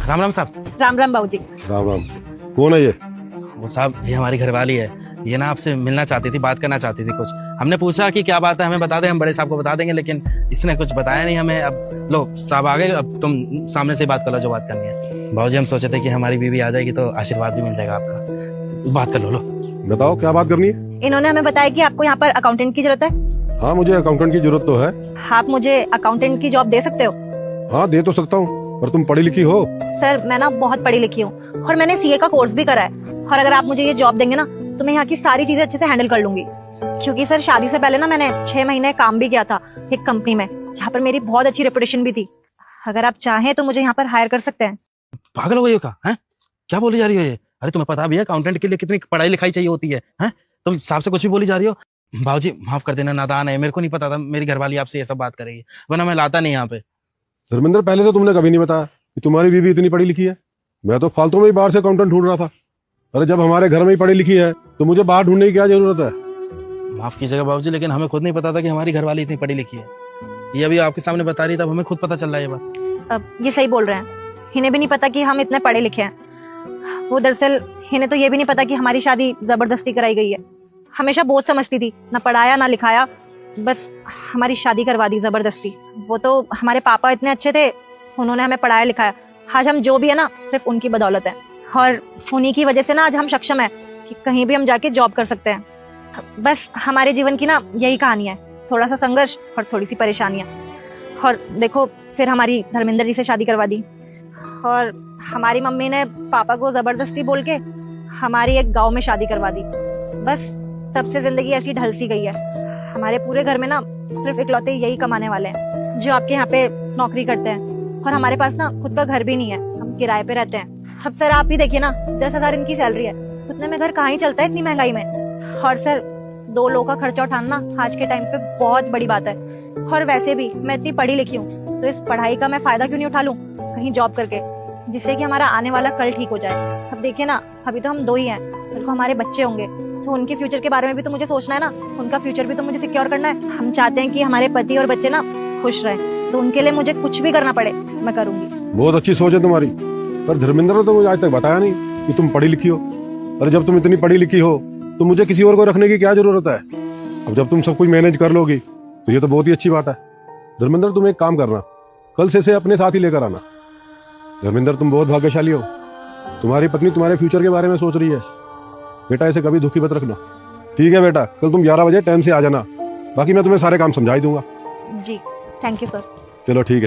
राम राम साहब। राम राम बाबूजी। राम राम। कौन है ये? वो साहब ये हमारी घरवाली है, ये ना आपसे मिलना चाहती थी, बात करना चाहती थी कुछ। हमने पूछा कि क्या बात है, हमें बता दे, हम बड़े साहब को बता देंगे, लेकिन इसने कुछ बताया नहीं हमें। अब लो साहब आ गए, अब तुम सामने से बात कर लो जो बात करनी है। बाबूजी हम सोचे थे कि हमारी बीवी आ जाएगी तो आशीर्वाद भी मिल जाएगा आपका, बात कर लो। बताओ क्या बात करनी है? इन्होंने हमें बताया कि आपको यहाँ पर अकाउंटेंट की जरूरत है। हाँ मुझे अकाउंटेंट की जरूरत तो है। आप मुझे अकाउंटेंट की जॉब दे सकते हो? हाँ दे तो सकता हूँ, पर तुम पढ़ी लिखी हो? सर मैं ना बहुत पढ़ी लिखी हूँ और मैंने सीए का कोर्स भी करा है, और अगर आप मुझे ये जॉब देंगे ना तो मैं यहाँ की सारी चीजें अच्छे से हैंडल कर लूंगी। क्योंकि सर शादी से पहले ना मैंने 6 महीने काम भी किया था एक कंपनी में, जहाँ पर मेरी बहुत अच्छी रेपुटेशन भी थी। अगर आप चाहें तो मुझे यहाँ पर हायर कर सकते हैं। पागल हो गई हो का है? क्या बोली जा रही हो ये? अरे तुम्हें पता भी है अकाउंटेंट के लिए कितनी पढ़ाई लिखाई चाहिए होती है? हैं? तुम साहब से कुछ भी बोली जा रही हो। बाबूजी माफ कर देना, नादान है, मेरे को नहीं पता था मेरी घरवाली आपसे ये सब बात करेगी, वरना मैं लाता नहीं यहाँ पे। धर्मेंद्र पहले तो तुमने कभी नहीं बताया कि तुम्हारी बीवी इतनी पढ़ी लिखी है। मैं तो फालतू में ही बाहर से अकाउंटेंट ढूंढ रहा था। अरे जब हमारे घर में ही पढ़ी लिखी है तो मुझे बाहर ढूंढने की क्या जरूरत है? माफ कीजिएगा बाबूजी, लेकिन हमें खुद नहीं पता था कि हमारी घरवाली इतनी पढ़ी लिखी है। ये अभी आपके सामने बता रही, तब हमें खुद पता चल रहा है ये बात। अब ये सही बोल रहे हैं, इन्हें भी नहीं पता कि हम इतने पढ़े लिखे हैं। वो दरअसल इन्हें तो ये भी नहीं पता कि हमारी शादी जबरदस्ती कराई गई है। हमेशा बहुत समझती थी, ना पढ़ाया ना लिखाया, बस हमारी शादी करवा दी जबरदस्ती। वो तो हमारे पापा इतने अच्छे थे, उन्होंने हमें पढ़ाया लिखाया। आज हम जो भी है ना सिर्फ उनकी बदौलत है, और उन्हीं की वजह से ना आज हम सक्षम है कि कहीं भी हम जाके जॉब कर सकते हैं। बस हमारे जीवन की ना यही कहानी है, थोड़ा सा संघर्ष और थोड़ी सी परेशानियां। और देखो फिर हमारी धर्मेंद्र जी से शादी करवा दी, और हमारी मम्मी ने पापा को जबरदस्ती बोल के हमारी एक गांव में शादी करवा दी। बस तब से जिंदगी ऐसी ढल सी गई है। हमारे पूरे घर में ना सिर्फ इकलौते यही कमाने वाले हैं जो आपके यहाँ पे नौकरी करते हैं, और हमारे पास ना खुद का घर भी नहीं है, हम किराए पे रहते हैं। अब सर आप ही देखिए ना, 10,000 इनकी सैलरी है, उतने में घर कहाँ ही चलता है इतनी महंगाई में। और सर 2 लोगों का खर्चा उठाना आज के टाइम पे बहुत बड़ी बात है। और वैसे भी मैं इतनी पढ़ी लिखी हूँ, तो इस पढ़ाई का मैं फायदा क्यों नहीं उठा लूँ कहीं जॉब करके, जिससे कि हमारा आने वाला कल ठीक हो जाए। अब देखिए ना, अभी तो हम 2 ही हैं, कल को हमारे बच्चे होंगे तो उनके फ्यूचर के बारे में भी तो मुझे सोचना है ना, उनका फ्यूचर भी तो मुझे सिक्योर करना है। हम चाहते हैं कि हमारे पति और बच्चे ना खुश रहे, तो उनके लिए मुझे कुछ भी करना पड़े मैं करूंगी। बहुत अच्छी सोच है तुम्हारी, पर धर्मेंद्र ने तो मुझे आज तक बताया नहीं कि तुम पढ़ी लिखी हो। अरे जब तुम इतनी पढ़ी लिखी हो तो मुझे किसी और को रखने की क्या जरूरत है? अब जब तुम सब कुछ मैनेज कर लोगी तो ये तो बहुत ही अच्छी बात है। धर्मेंद्र तुम एक काम करना, कल से इसे अपने साथ ही लेकर आना। धर्मेंद्र तुम बहुत भाग्यशाली हो, तुम्हारी पत्नी तुम्हारे फ्यूचर के बारे में सोच रही है। बेटा इसे कभी दुखी मत रखना, ठीक है बेटा? कल तुम 11 बजे टाइम से आ जाना, बाकी मैं तुम्हें सारे काम समझा ही दूंगा। जी थैंक यू सर। चलो ठीक है।